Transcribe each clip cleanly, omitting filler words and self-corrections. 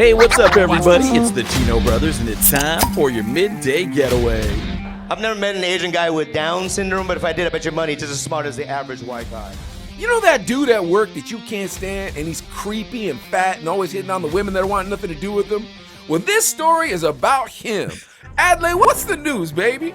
Hey, what's up, everybody? It's the Chino Brothers, and it's time for your midday getaway. I've never met an Asian guy with Down syndrome, but if I did, I bet your money just as smart as the average white guy. You know that dude at work that you can't stand and he's creepy and fat and always hitting on the women that want nothing to do with him? Well, this story is about him. Adlai, what's the news, baby?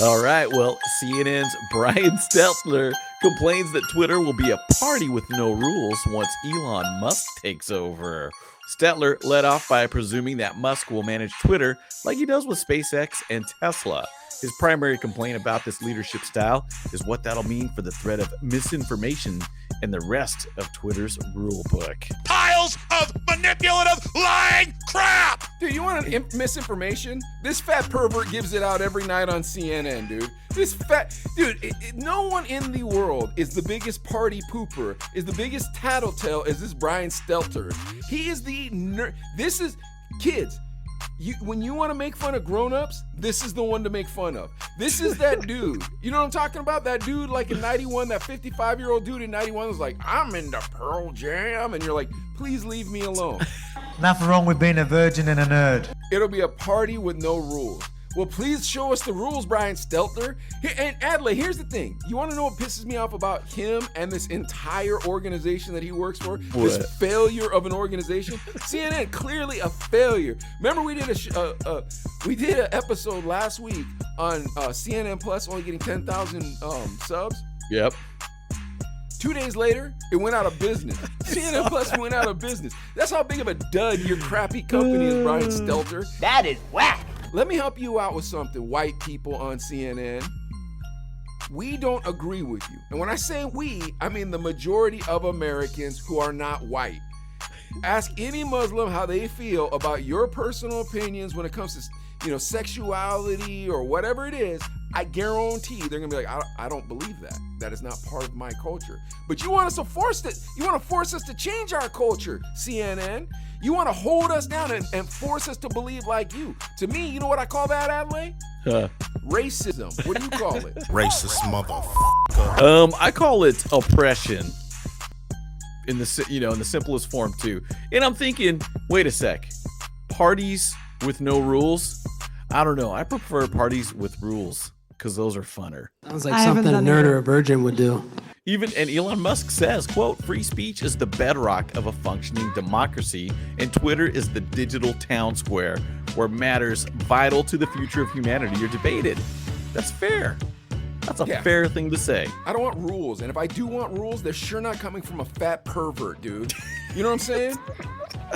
All right, well, CNN's Brian Stelter complains that Twitter will be a party with no rules once Elon Musk takes over. Stelter led off by presuming that Musk will manage Twitter like he does with SpaceX and Tesla. His primary complaint about this leadership style is what that'll mean for the threat of misinformation and the rest of Twitter's rule book. Piles of manipulative, lying crap! Dude, you want misinformation? This fat pervert gives it out every night on CNN, dude. This fat... Dude, no one in the world is the biggest party pooper, is the biggest tattletale as this Brian Stelter. He is the nerd. This is... Kids, when you want to make fun of grown-ups, this is the one to make fun of. This is that dude. You know what I'm talking about? That dude like in 91, that 55-year-old dude in 91 was like, I'm into Pearl Jam. And you're like, please leave me alone. Nothing wrong with being a virgin and a nerd. It'll be a party with no rules. Well, please show us the rules, Brian Stelter. And Adlai, here's the thing. You want to know what pisses me off about him and this entire organization that he works for? What? This failure of an organization? CNN, clearly a failure. Remember we did an episode last week on CNN Plus only getting 10,000 subs? Yep. 2 days later, it went out of business. CNN Plus went out of business. That's how big of a dud your crappy company is, Brian Stelter. That is whack. Let me help you out with something, white people on CNN. We don't agree with you. And when I say we, I mean the majority of Americans who are not white. Ask any Muslim how they feel about your personal opinions when it comes to, sexuality or whatever it is. I guarantee they're gonna be like, I don't believe that. That is not part of my culture. But you want us to force it. You want to force us to change our culture, CNN. You want to hold us down and force us to believe like you. To me, you know what I call that, Adlai? Racism. What do you call it? Racist motherfucker. I call it oppression. In the simplest form too. And I'm thinking, wait a sec. Parties with no rules? I don't know. I prefer parties with rules because those are funner. Sounds like something a nerd or a virgin would do. And Elon Musk says, quote, free speech is the bedrock of a functioning democracy, and Twitter is the digital town square where matters vital to the future of humanity are debated. That's fair. That's a fair thing to say. I don't want rules, and if I do want rules, they're sure not coming from a fat pervert, dude. You know what I'm saying?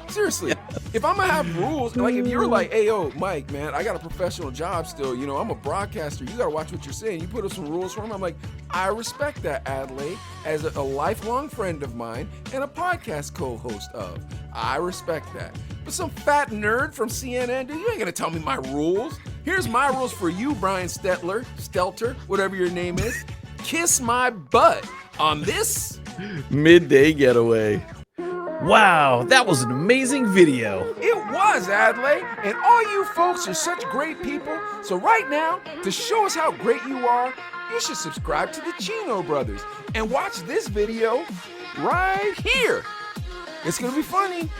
Seriously, if I'm gonna have rules, like if you're like, hey, yo, Mike, man, I got a professional job still, I'm a broadcaster, you gotta watch what you're saying. You put up some rules for him. I'm like, I respect that, Adlai, as a lifelong friend of mine and a podcast co-host of. I respect that. But some fat nerd from CNN, dude, you ain't gonna tell me my rules. Here's my rules for you, Brian Stelter, whatever your name is. Kiss my butt on this midday getaway. Wow, that was an amazing video. It was, Adlai, and all you folks are such great people. So right now, to show us how great you are, you should subscribe to the Chino Brothers and watch this video right here. It's gonna be funny.